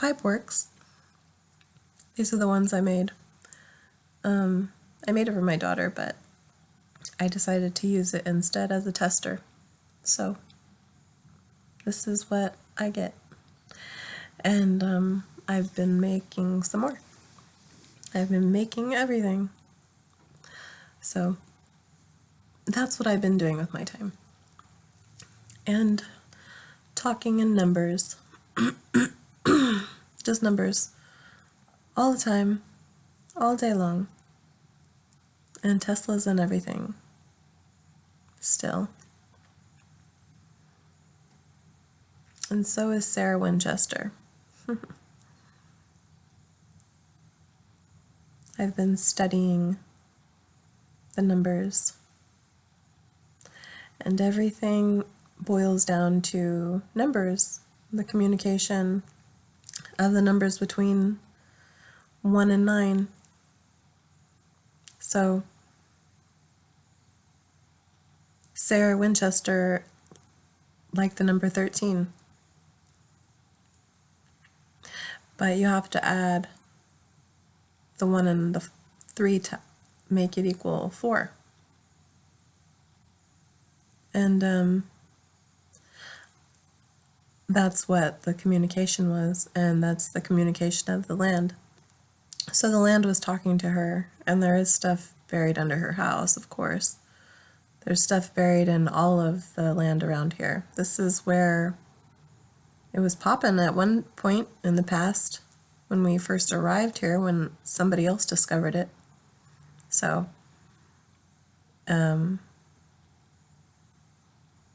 pipe works. These are the ones I made. I made it for my daughter, but I decided to use it instead as a tester. So this is what I get. And I've been making some more. I've been making everything. So that's what I've been doing with my time. And talking in numbers. Just numbers. All the time. All day long. And Teslas and everything. Still. And so is Sarah Winchester. I've been studying the numbers. And everything boils down to numbers, the communication of the numbers between 1 and 9. So Sarah Winchester liked the number 13. But you have to add the 1 and the 3 to make it equal 4. And that's what the communication was, and that's the communication of the land. So the land was talking to her, and there is stuff buried under her house, of course. There's stuff buried in all of the land around here. This is where it was poppin' at one point in the past when we first arrived here, when somebody else discovered it. So, the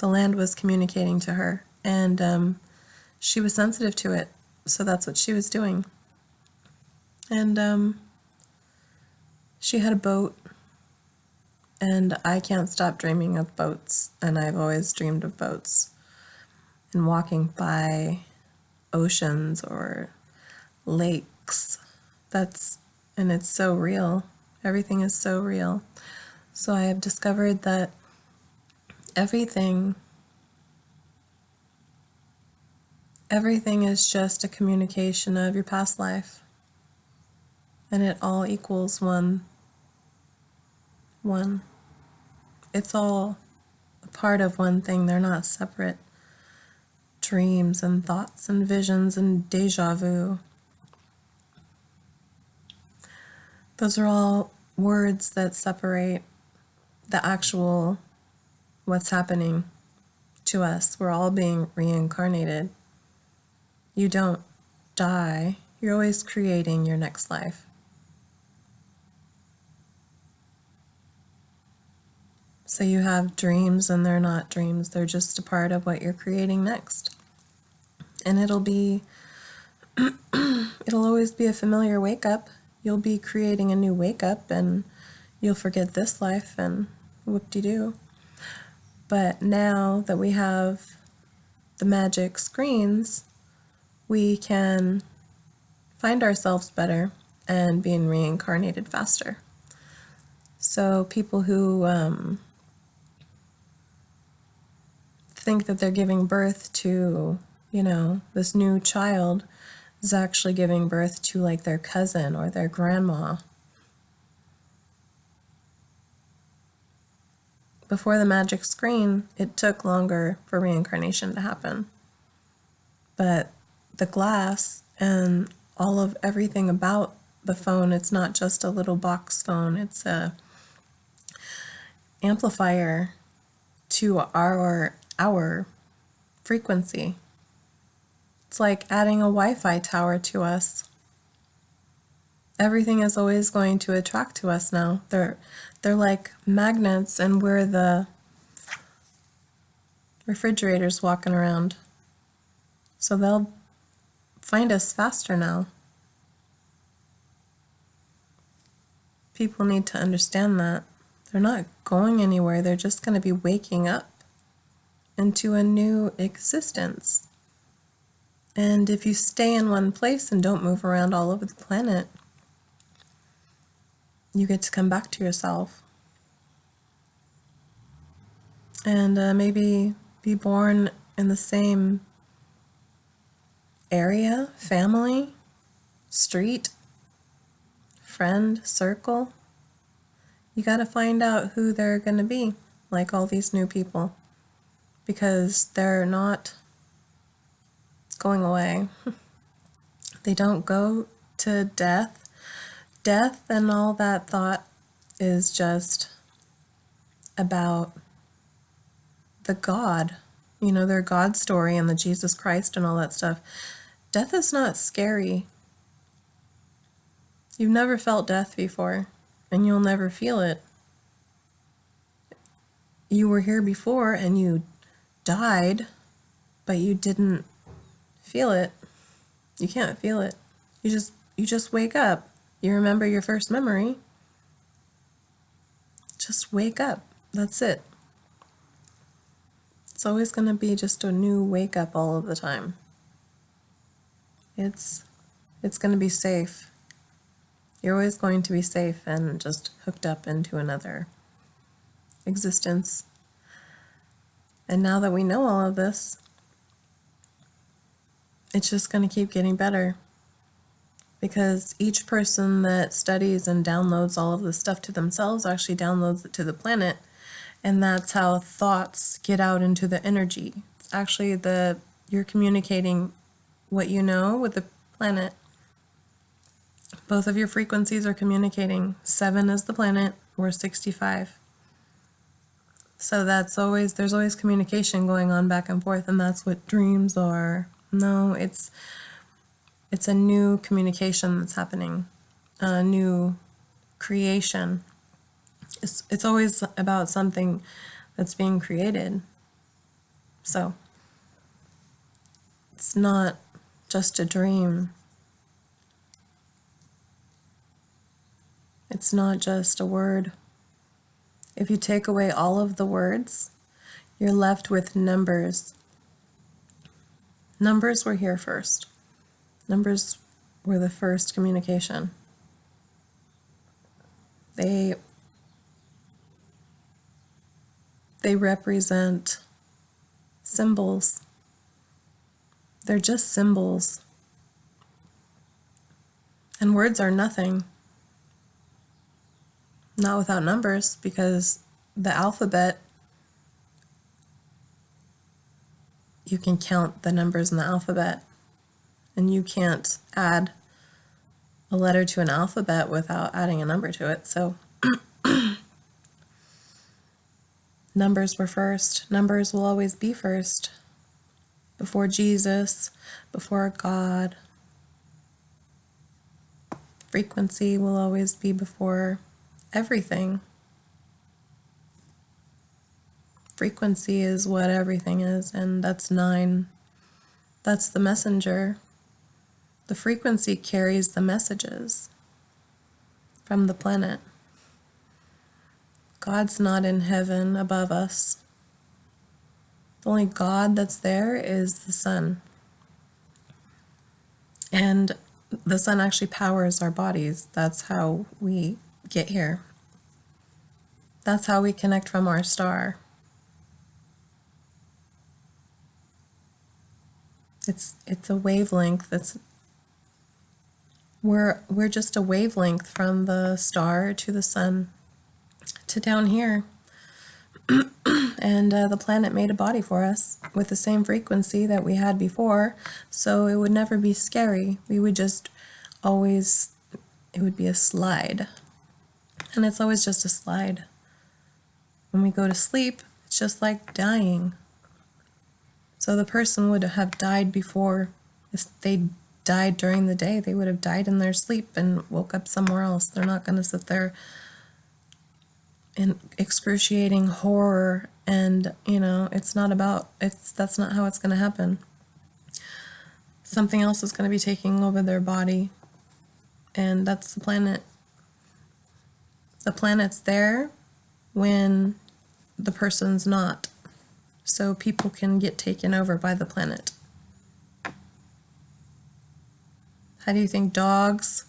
land was communicating to her, and she was sensitive to it, so that's what she was doing. And she had a boat, and I can't stop dreaming of boats, and I've always dreamed of boats and walking by oceans or lakes. And it's so real. Everything is so real. So I have discovered that everything is just a communication of your past life. And it all equals one. It's all a part of one thing. They're not separate dreams and thoughts and visions and deja vu. Those are all words that separate the actual what's happening to us. We're all being reincarnated. You don't die. You're always creating your next life. So you have dreams, and they're not dreams. They're just a part of what you're creating next. And it'll always be a familiar wake-up. You'll be creating a new wake-up, and you'll forget this life, and whoop-de-doo. But now that we have the magic screens, we can find ourselves better and being reincarnated faster. So people who think that they're giving birth to, this new child is actually giving birth to like their cousin or their grandma. Before the magic screen, it took longer for reincarnation to happen. But the glass and all of everything about the phone, it's not just a little box phone, it's a amplifier to our frequency. It's like adding a Wi-Fi tower to us. Everything is always going to attract to us now. They're like magnets, and we're the refrigerators walking around. So they'll find us faster now. People need to understand that. They're not going anywhere. They're just going to be waking up into a new existence. And if you stay in one place and don't move around all over the planet, you get to come back to yourself. And maybe be born in the same area, family, street, friend, circle. You got to find out who they're going to be, like all these new people, because they're not going away. They don't go to death. Death and all that thought is just about the God, their God story and the Jesus Christ and all that stuff. Death is not scary. You've never felt death before, and you'll never feel it. You were here before and you died, but you didn't feel it. You can't feel it. You just wake up. You remember your first memory. Just wake up. That's it. It's always going to be just a new wake up all of the time. It's going to be safe. You're always going to be safe and just hooked up into another existence. And now that we know all of this, it's just going to keep getting better, because each person that studies and downloads all of this stuff to themselves actually downloads it to the planet, and that's how thoughts get out into the energy. It's actually you're communicating what you know with the planet. Both of your frequencies are communicating. 7 is the planet, we're 65. So there's always communication going on back and forth, and that's what dreams are. No, it's a new communication that's happening, a new creation. It's always about something that's being created. So it's not just a dream. It's not just a word. If you take away all of the words, you're left with numbers. Numbers were here first. Numbers were the first communication. They represent symbols. They're just symbols. And words are nothing. Not without numbers, because the alphabet, you can count the numbers in the alphabet, and you can't add a letter to an alphabet without adding a number to it. So numbers were first. Numbers will always be first. Before Jesus, before God. Frequency will always be before everything. Frequency is what everything is, and that's 9. That's the messenger. The frequency carries the messages from the planet. God's not in heaven above us. The only God that's there is the sun. And the sun actually powers our bodies. That's how we get here. That's how we connect from our star. It's a wavelength. We're just a wavelength from the star to the sun to down here. And the planet made a body for us with the same frequency that we had before, so it would never be scary. We would just always, it would be a slide. And it's always just a slide. When we go to sleep, it's just like dying. So the person would have died before. If they died during the day, they would have died in their sleep and woke up somewhere else. They're not going to sit there in excruciating horror, and that's not how it's going to happen. Something else is going to be taking over their body, and that's the planet. The planet's there when the person's not, so people can get taken over by the planet. How do you think dogs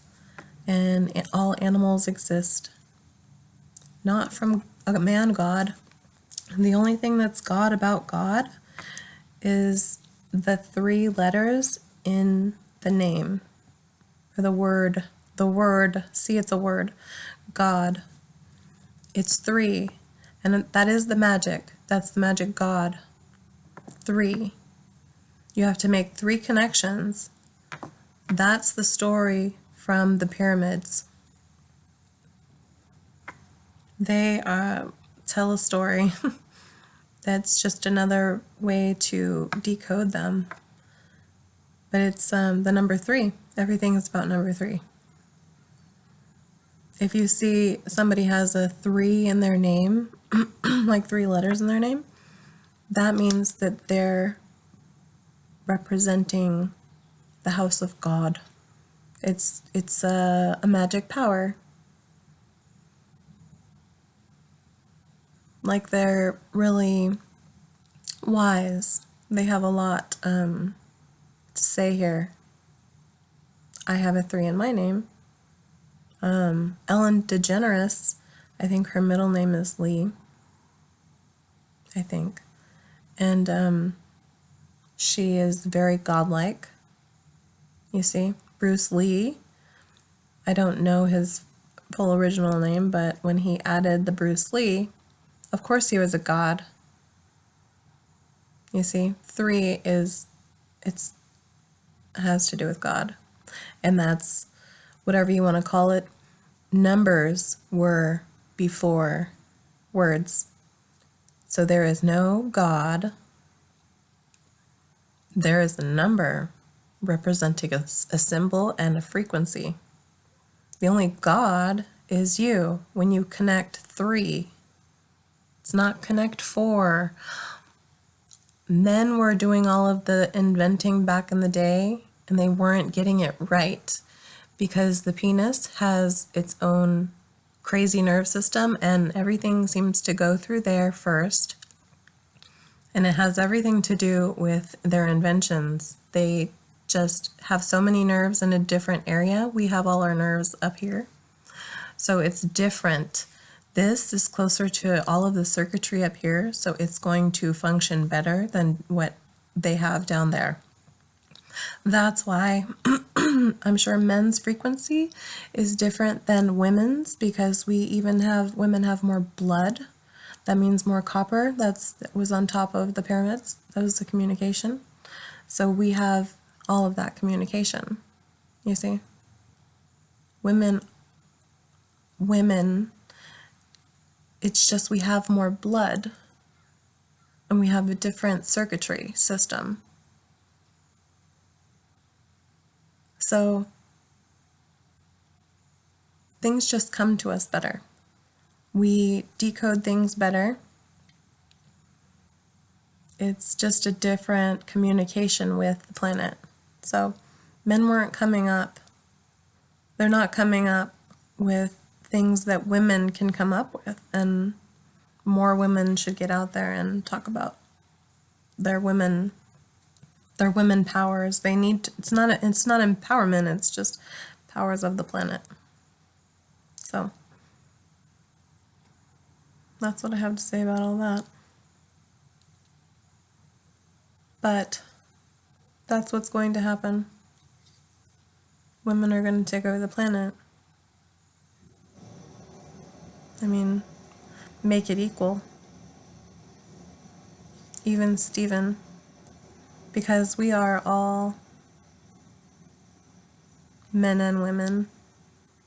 and all animals exist? Not from a man God. The only thing that's God about God is the 3 letters in the name, or the word, see, it's a word, God. It's 3, and that is the magic. That's the magic God. 3. You have to make 3 connections. That's the story from the pyramids. They tell a story. That's just another way to decode them. But it's the number 3. Everything is about number 3. If you see somebody has a 3 in their name, like 3 letters in their name, that means that they're representing the house of God. It's a magic power. Like, they're really wise. They have a lot to say here. I have a 3 in my name. Ellen DeGeneres, I think her middle name is Lee, I think. And she is very godlike, you see. Bruce Lee, I don't know his full original name, but when he added the Bruce Lee, of course he was a god. You see, 3 has to do with God. And that's, whatever you want to call it, numbers were before words. So there is no God. There is a number representing a symbol and a frequency. The only God is you when you connect 3. It's not connect 4. Men were doing all of the inventing back in the day, and they weren't getting it right because the penis has its own crazy nerve system, and everything seems to go through there first. And it has everything to do with their inventions. They just have so many nerves in a different area. We have all our nerves up here. So it's different. This is closer to all of the circuitry up here, so it's going to function better than what they have down there. That's why I'm sure men's frequency is different than women's, because women have more blood. That means more copper. That was on top of the pyramids. That was the communication. So we have all of that communication, you see. Women, it's just we have more blood and we have a different circuitry system. So things just come to us better. We decode things better. It's just a different communication with the planet. So men weren't coming up. They're not coming up with things that women can come up with, and more women should get out there and talk about their women powers. They need to, it's not empowerment, it's just powers of the planet. So that's what I have to say about all that. But that's what's going to happen. Women are going to take over the planet. I mean, make it equal. Even Steven. Because we are all men and women.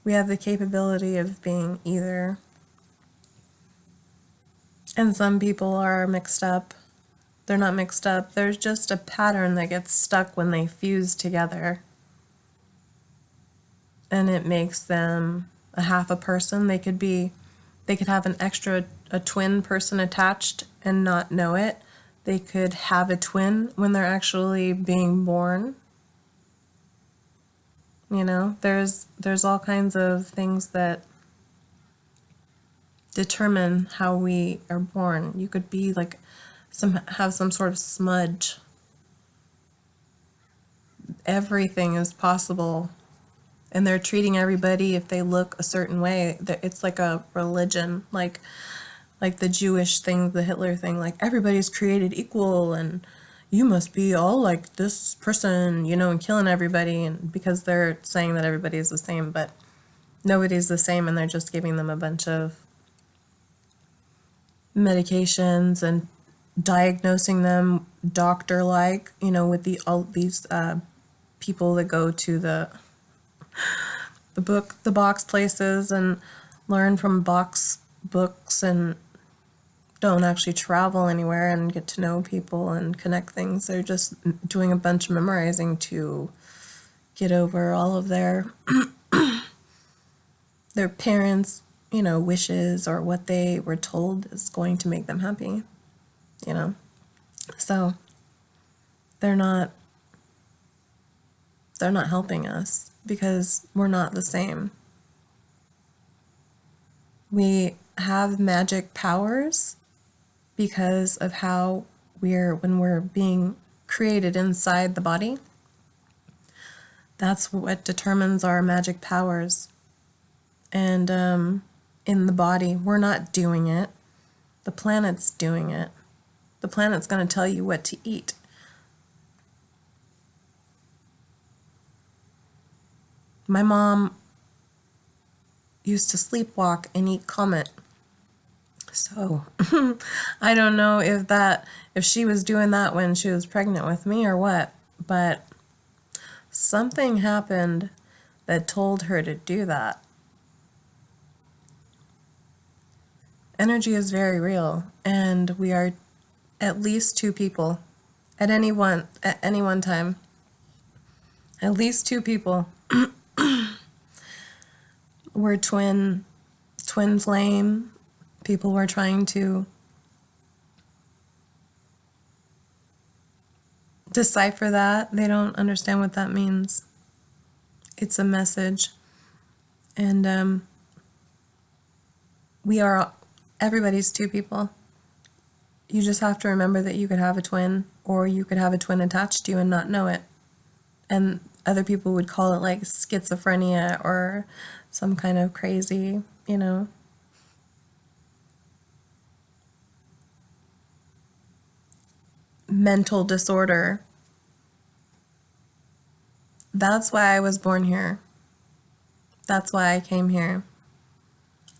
We have the capability of being either. And some people are mixed up. They're not mixed up. There's just a pattern that gets stuck when they fuse together. And it makes them a half a person. They could have a twin person attached and not know it. They could have a twin when they're actually being born. You know, there's all kinds of things that determine how we are born. You could be like have some sort of smudge. Everything is possible. And they're treating everybody, if they look a certain way, it's like a religion, like the Jewish thing, the Hitler thing, like everybody's created equal, and you must be all like this person, and killing everybody, and because they're saying that everybody's the same, but nobody's the same, and they're just giving them a bunch of medications and diagnosing them doctor-like, with all these people that go to the box places and learn from box books and don't actually travel anywhere and get to know people and connect things. They're just doing a bunch of memorizing to get over all of their parents, wishes, or what they were told is going to make them happy, So they're not helping us because we're not the same. We have magic powers because of how when we're being created inside the body. That's what determines our magic powers. And in the body, we're not doing it. The planet's doing it. The planet's going to tell you what to eat. My mom used to sleepwalk and eat comet. So I don't know if she was doing that when she was pregnant with me or what, but something happened that told her to do that. Energy is very real, and we are at least two people at any one time. At least two people. We're twin flame. People were trying to decipher that. They don't understand what that means. It's a message. And everybody's two people. You just have to remember that you could have a twin, or you could have a twin attached to you and not know it. And other people would call it like schizophrenia or some kind of crazy, mental disorder. That's why I was born here. That's why I came here.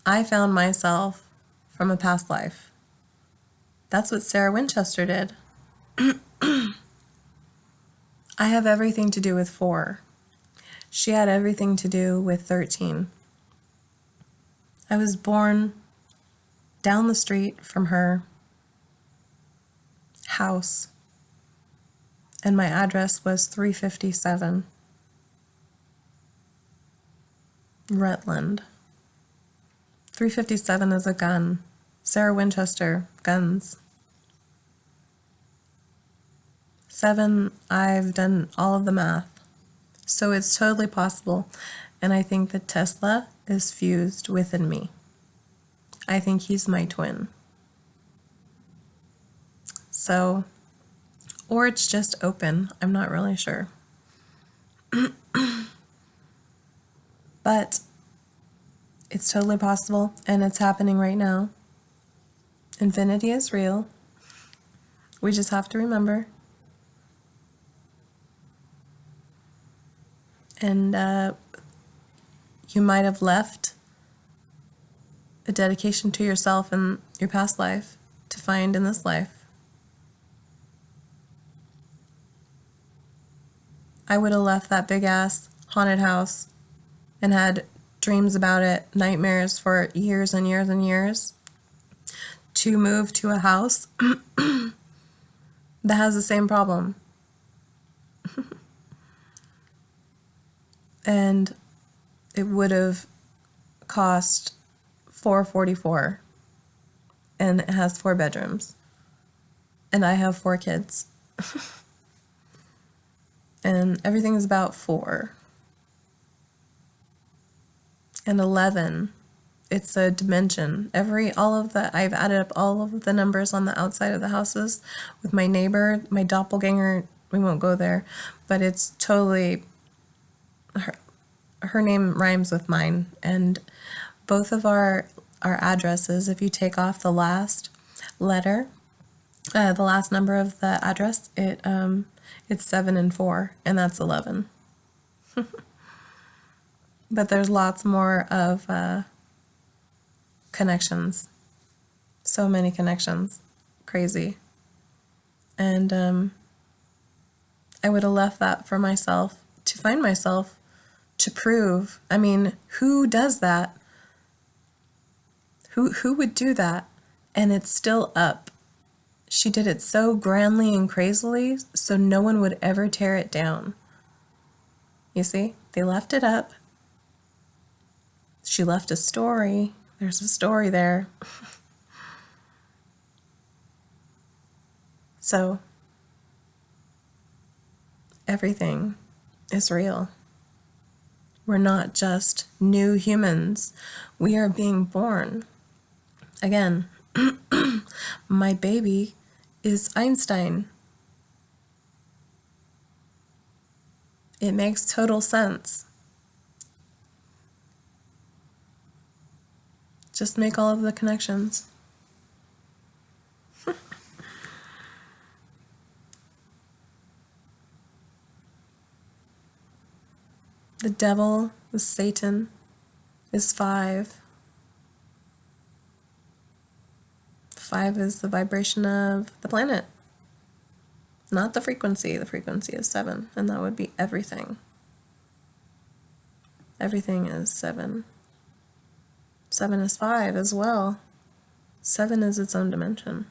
I found myself from a past life. That's what Sarah Winchester did. I have everything to do with 4. She had everything to do with 13. I was born down the street from her house, and my address was 357 Rutland. 357 is a gun. Sarah Winchester, guns. 7, I've done all of the math. So it's totally possible. And I think that Tesla is fused within me. I think he's my twin. So, or it's just open. I'm not really sure. But it's totally possible, and it's happening right now. Infinity is real. We just have to remember. And you might have left a dedication to yourself in your past life to find in this life. I would have left that big-ass haunted house and had dreams about it, nightmares for years and years and years, to move to a house that has the same problem. And it would have cost $444, and it has 4 bedrooms, and I have 4 kids. And everything's about 4. And 11, it's a dimension. I've added up all of the numbers on the outside of the houses with my neighbor, my doppelganger. We won't go there, but it's totally, her name rhymes with mine. And both of our addresses, if you take off the last letter The last number of the address, it's 7 and 4, and that's 11. But there's lots more of connections. So many connections. Crazy. And I would have left that for myself, to find myself, to prove. I mean, who does that? Who would do that? And it's still up. She did it so grandly and crazily, so no one would ever tear it down. You see? They left it up. She left a story. There's a story there. So, everything is real. We're not just new humans. We are being born. Again, my baby is Einstein. It makes total sense. Just make all of the connections. The devil, the Satan, is 5. 5 is the vibration of the planet, not the frequency. The frequency is 7, and that would be everything. Everything is 7. 7 is 5 as well. 7 is its own dimension.